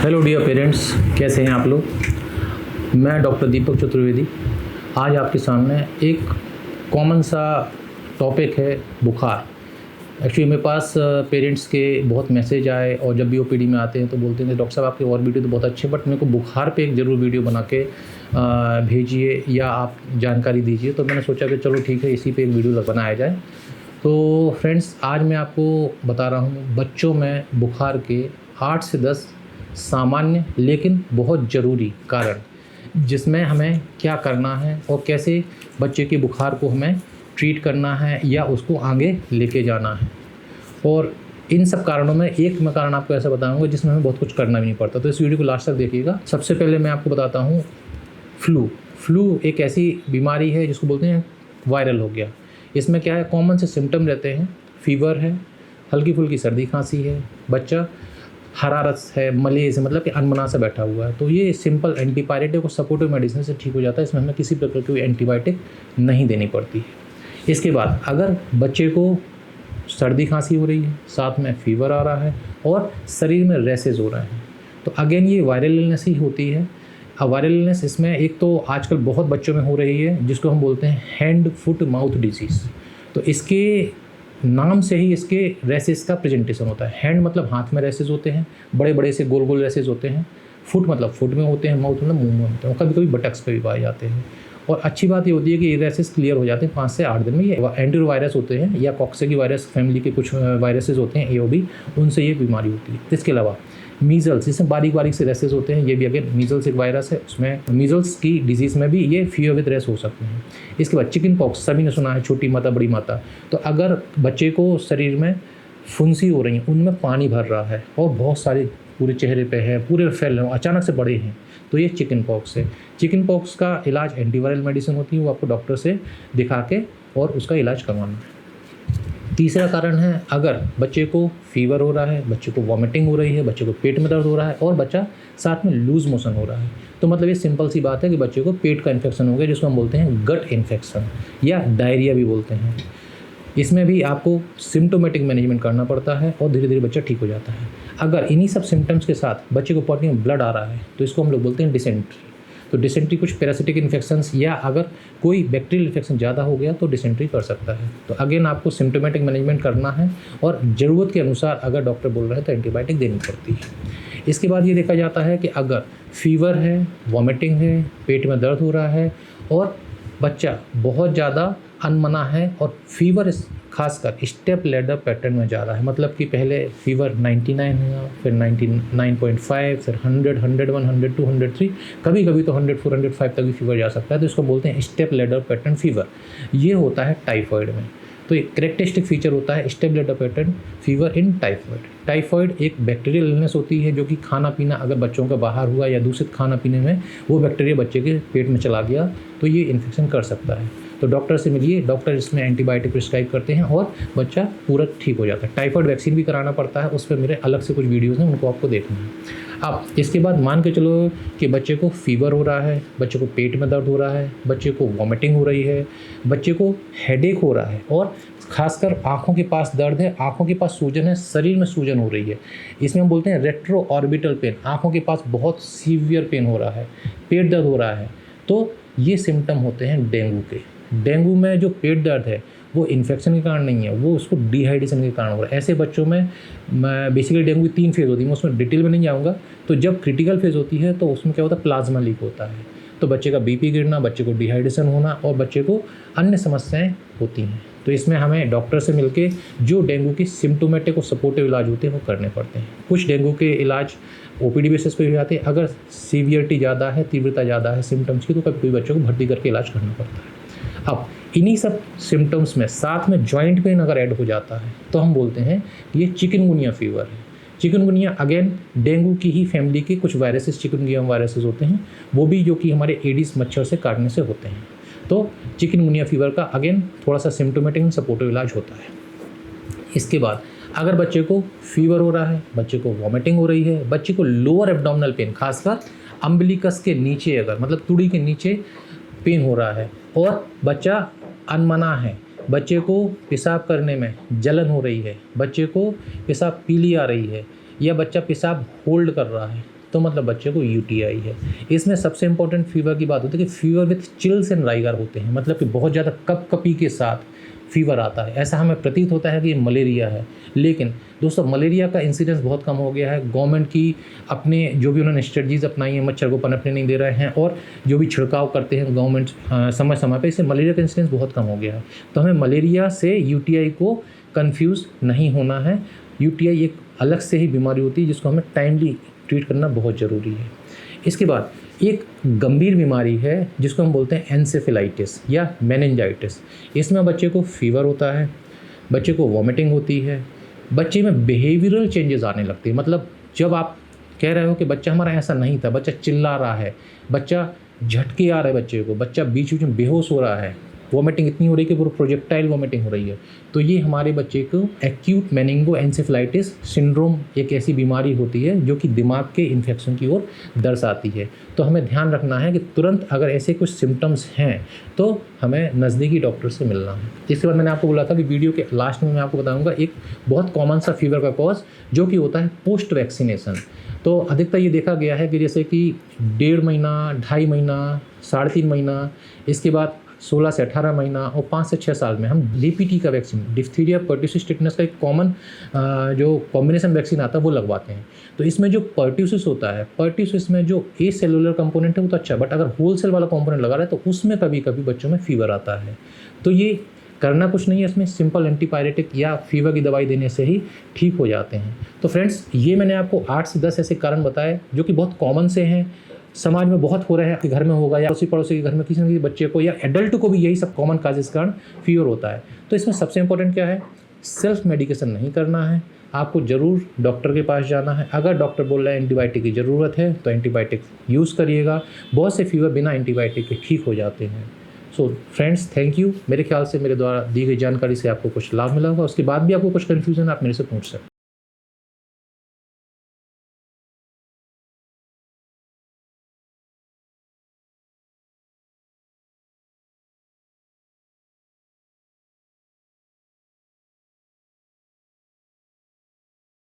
Hello dear parents, कैसे हैं आप लोग। मैं डॉक्टर दीपक चतुर्वेदी आज आपके सामने एक कॉमन सा टॉपिक है बुखार। एक्चुअली मेरे पास पेरेंट्स के बहुत मैसेज आए और जब भी ओपीडी में आते हैं तो बोलते हैं डॉक्टर साहब आपके और वीडियो तो बहुत अच्छे, बट मेरे को बुखार पे एक ज़रूर वीडियो बना के भेजिए या आप जानकारी दीजिए। तो मैंने सोचा कि चलो ठीक है, इसी पे एक वीडियो बनाया जाए। तो फ्रेंड्स, आज मैं आपको बता रहा हूँ बच्चों में बुखार के 8 से 10 सामान्य लेकिन बहुत ज़रूरी कारण, जिसमें हमें क्या करना है और कैसे बच्चे के बुखार को हमें ट्रीट करना है या उसको आगे लेके जाना है। और इन सब कारणों में एक मैं कारण आपको ऐसा बताऊंगा जिसमें हमें बहुत कुछ करना भी नहीं पड़ता। तो इस वीडियो को लास्ट तक देखिएगा। सबसे पहले मैं आपको बताता हूँ फ्लू एक ऐसी बीमारी है जिसको बोलते हैं वायरल हो गया। इसमें क्या है, कॉमन से सिम्टम रहते हैं, फीवर है, हल्की फुल्की सर्दी खांसी है, बच्चा हरारत है, मलेज है, मतलब कि अनमना से बैठा हुआ है। तो ये सिंपल एंटीपायरेटिक और सपोर्टिव मेडिसिन से ठीक हो जाता है। इसमें हमें किसी प्रकार की एंटीबायोटिक नहीं देनी पड़ती है। इसके बाद अगर बच्चे को सर्दी खांसी हो रही है, साथ में फीवर आ रहा है और शरीर में रैसेज हो रहे हैं, तो अगेन ये वायरल इलनेस ही होती है। अब वायरल इलनेस इसमें एक तो आजकल बहुत बच्चों में हो रही है जिसको हम बोलते हैं हैंड फुट माउथ डिजीज़। तो इसके नाम से ही इसके रैसेस का प्रेजेंटेशन होता है। हैंड मतलब हाथ में रैसेस होते हैं, बड़े बड़े से गोल गोल रैसेस होते हैं। फुट मतलब फुट में होते हैं, माउथ मतलब मुंह में होते हैं, कभी कभी बटक्स पे भी पाए जाते हैं। और अच्छी बात ये होती है कि ये रैसेस क्लियर हो जाते हैं 5 से 8 दिन में। ये एंटीरो वायरस होते हैं या कॉक्सेकी वायरस फैमिली के कुछ वायरसेस होते हैं, एओबी, उनसे ये बीमारी होती है। इसके अलावा मीज़ल्स, जिसमें बारीक बारीक से रैसेस होते हैं, ये भी अगर मीज़ल्स एक वायरस है, उसमें मीज़ल्स की डिजीज़ में भी ये फीवर विद रैश हो सकते हैं। इसके बाद चिकन पॉक्स, सभी ने सुना है, छोटी माता बड़ी माता। तो अगर बच्चे को शरीर में फुंसी हो रही है, उनमें पानी भर रहा है और बहुत सारे पूरे चेहरे पे है, पूरे फैल रहे हैं, अचानक से बड़े हैं, तो ये चिकन पॉक्स है। चिकन पॉक्स का इलाज एंटीवायरल मेडिसिन होती है, वो आपको डॉक्टर से दिखा के और उसका इलाज करवाना है। तीसरा कारण है, अगर बच्चे को फीवर हो रहा है, बच्चे को वॉमिटिंग हो रही है, बच्चे को पेट में दर्द हो रहा है और बच्चा साथ में लूज मोशन हो रहा है, तो मतलब ये सिंपल सी बात है कि बच्चे को पेट का इन्फेक्शन हो गया, जिसको हम बोलते हैं गट इन्फेक्शन या डायरिया भी बोलते हैं। इसमें भी आपको सिम्टोमेटिक मैनेजमेंट करना पड़ता है और धीरे धीरे बच्चा ठीक हो जाता है। अगर इन्हीं सब सिम्टम्स के साथ बच्चे को पॉटी में ब्लड आ रहा है तो इसको हम लोग बोलते हैं डिसेंट्री। तो डिसेंट्री कुछ पैरासिटिक इन्फेक्शंस या अगर कोई बैक्टीरियल इन्फेक्शन ज़्यादा हो गया तो डिसेंट्री कर सकता है। तो अगेन आपको सिम्टोमेटिक मैनेजमेंट करना है और ज़रूरत के अनुसार अगर डॉक्टर बोल रहे हैं तो एंटीबायोटिक देनी पड़ती है। इसके बाद ये देखा जाता है कि अगर फीवर है, वॉमिटिंग है, पेट में दर्द हो रहा है और बच्चा बहुत ज़्यादा अनमना है और फीवर खासकर स्टेप लैडर पैटर्न में जा रहा है, मतलब कि पहले फीवर 99 हुआ, फिर 99.5, फिर 100, 101, 102, 103, कभी कभी तो 104, 105 तक भी फीवर जा सकता है। तो इसको बोलते हैं स्टेप लैडर पैटर्न फीवर। ये होता है टाइफॉइड में। तो एक करेक्टरिस्टिक फीचर होता है step ladder pattern fever in typhoid. Typhoid एक बैक्टीरियल इलनेस होती है जो कि खाना पीना अगर बच्चों का बाहर हुआ या दूषित खाना पीने में वो बैक्टीरिया बच्चे के पेट में चला गया तो ये इन्फेक्शन कर सकता है। तो डॉक्टर से मिलिए, डॉक्टर इसमें एंटीबायोटिक प्रिस्क्राइब करते हैं और बच्चा पूरा ठीक हो जाता है। टाइफॉइड वैक्सीन भी कराना पड़ता है, उस पर मेरे अलग से कुछ वीडियोज़ हैं, उनको आपको देखना है। अब इसके बाद मान के चलो कि बच्चे को फीवर हो रहा है, बच्चे को पेट में दर्द हो रहा है, बच्चे को वॉमिटिंग हो रही है, बच्चे को हेडेक हो रहा है और खासकर आँखों के पास दर्द है, आँखों के पास सूजन है, शरीर में सूजन हो रही है। इसमें हम बोलते हैं रेट्रो ऑर्बिटल पेन, आँखों के पास बहुत सीवियर पेन हो रहा है, पेट दर्द हो रहा है। तो ये सिम्टम होते हैं डेंगू के। डेंगू में जो पेट दर्द है वो इन्फेक्शन के कारण नहीं है, वो उसको डिहाइड्रेशन के कारण हो रहा है। ऐसे बच्चों में बेसिकली डेंगू की 3 फेज़ होती है, मैं उसमें डिटेल में नहीं जाऊँगा। तो जब क्रिटिकल फेज़ होती है तो उसमें क्या होता है, प्लाज्मा लीक होता है, तो बच्चे का बीपी गिरना, बच्चे को डिहाइड्रेशन होना और बच्चे को अन्य समस्याएं होती हैं। तो इसमें हमें डॉक्टर से मिलके जो डेंगू की सिम्टोमेटिक और सपोर्टिव इलाज होते हैं वो करने पड़ते हैं। कुछ डेंगू के इलाज ओपीडी बेसिस पे भी आते हैं। अगर सीवियरिटी ज़्यादा है, तीव्रता ज़्यादा है सिम्टम्स की, तो कभी कोई बच्चों को भर्ती करके इलाज करना पड़ता है। अब इन्हीं सब सिम्टम्स में साथ में जॉइंट पेन अगर ऐड हो जाता है तो हम बोलते हैं कि ये चिकनगुनिया फीवर है। चिकनगुनिया अगेन डेंगू की ही फैमिली के कुछ वायरसेस, चिकनगुनिया वायरसेस होते हैं, वो भी जो कि हमारे एडिस मच्छर से काटने से होते हैं। तो चिकनगुनिया फीवर का अगेन थोड़ा सा सिम्टोमेटिक सपोर्टिव इलाज होता है। इसके बाद अगर बच्चे को फीवर हो रहा है, बच्चे को वॉमिटिंग हो रही है, बच्चे को लोअर एब्डोमिनल पेन, खासकर अम्बिलिकस के नीचे, अगर मतलब तुड़ी के नीचे पेन हो रहा है और बच्चा अनमना है, बच्चे को पेशाब करने में जलन हो रही है, बच्चे को पेशाब पीली आ रही है या बच्चा पेशाब होल्ड कर रहा है, तो मतलब बच्चे को यूटीआई है। इसमें सबसे इंपॉर्टेंट फीवर की बात होती है कि fever with chills and rigor होते हैं, मतलब कि बहुत ज़्यादा कपकपी के साथ फीवर आता है। ऐसा हमें प्रतीत होता है कि ये मलेरिया है, लेकिन दोस्तों मलेरिया का इंसिडेंस बहुत कम हो गया है। गवर्नमेंट की अपने जो भी उन्होंने स्ट्रेटजीज अपनाई हैं, मच्छर को पनपने नहीं दे रहे हैं, और जो भी छिड़काव करते हैं गवर्नमेंट समय समय पे, इससे मलेरिया का इंसिडेंस बहुत कम हो गया है। तो हमें मलेरिया से यूटीआई को कंफ्यूज नहीं होना है। यूटीआई एक अलग से ही बीमारी होती है जिसको हमें टाइमली ट्रीट करना बहुत ज़रूरी है। इसके बाद एक गंभीर बीमारी है जिसको हम बोलते हैं एन्सेफेलाइटिस या मेनिंजाइटिस। इसमें बच्चे को फीवर होता है, बच्चे को वॉमिटिंग होती है, बच्चे में बिहेवियरल चेंजेस आने लगते हैं। मतलब जब आप कह रहे हो कि बच्चा हमारा ऐसा नहीं था, बच्चा चिल्ला रहा है, बच्चा झटके आ रहे बच्चे को, बच्चा बीच बीच में बेहोश हो रहा है, वॉमिटिंग इतनी हो रही है कि पूरा प्रोजेक्टाइल वॉमिटिंग हो रही है, तो ये हमारे बच्चे को एक्यूट मेनिंगो एन्सेफेलाइटिस सिंड्रोम एक ऐसी बीमारी होती है जो कि दिमाग के इन्फेक्शन की ओर दर्शाती है। तो हमें ध्यान रखना है कि तुरंत अगर ऐसे कुछ सिम्टम्स हैं तो हमें नज़दीकी डॉक्टर से मिलना है। इसके बाद मैंने आपको बोला था कि वीडियो के लास्ट में मैं आपको बताऊंगा एक बहुत कॉमन सा फीवर का कॉज जो कि होता है पोस्ट वैक्सीनेशन। तो अधिकतर ये देखा गया है कि जैसे कि 1.5 महीना, 2.5 महीना, 3.5 महीना, इसके बाद 16 से 18 महीना और 5 से 6 साल में हम डीपीटी का वैक्सीन, डिप्थीरिया पर्ट्यूसिस टिटनेस का एक कॉमन जो कॉम्बिनेशन वैक्सीन आता है वो लगवाते हैं। तो इसमें जो पर्ट्यूसिस होता है, पर्ट्यूसिस में जो ए सेलुलर कंपोनेंट है वो तो अच्छा, बट अगर होल सेल वाला कंपोनेंट लगा रहा है तो उसमें कभी कभी बच्चों में फीवर आता है। तो ये करना कुछ नहीं है, इसमें सिंपल एंटीपायरेटिक या फीवर की दवाई देने से ही ठीक हो जाते हैं। तो फ्रेंड्स, ये मैंने आपको 8 से 10 ऐसे कारण बताए जो कि बहुत कॉमन से हैं, समाज में बहुत हो रहे हैं, आपके घर में होगा या पड़ोसी के घर में किसी न किसी बच्चे को या एडल्ट को भी यही सब कॉमन काजेस के कारण फीवर होता है। तो इसमें सबसे इंपॉर्टेंट क्या है, सेल्फ मेडिकेशन नहीं करना है, आपको ज़रूर डॉक्टर के पास जाना है। अगर डॉक्टर बोल रहा है एंटीबायोटिक की ज़रूरत है तो एंटीबायोटिक यूज़ करिएगा। बहुत से फीवर बिना एंटीबायोटिक के ठीक हो जाते हैं। So friends, thank you. मेरे ख्याल से मेरे द्वारा दी गई जानकारी से आपको कुछ लाभ मिला होगा। उसके बाद भी आपको कुछ कन्फ्यूजन आप मेरे से पूछ सकते हैं।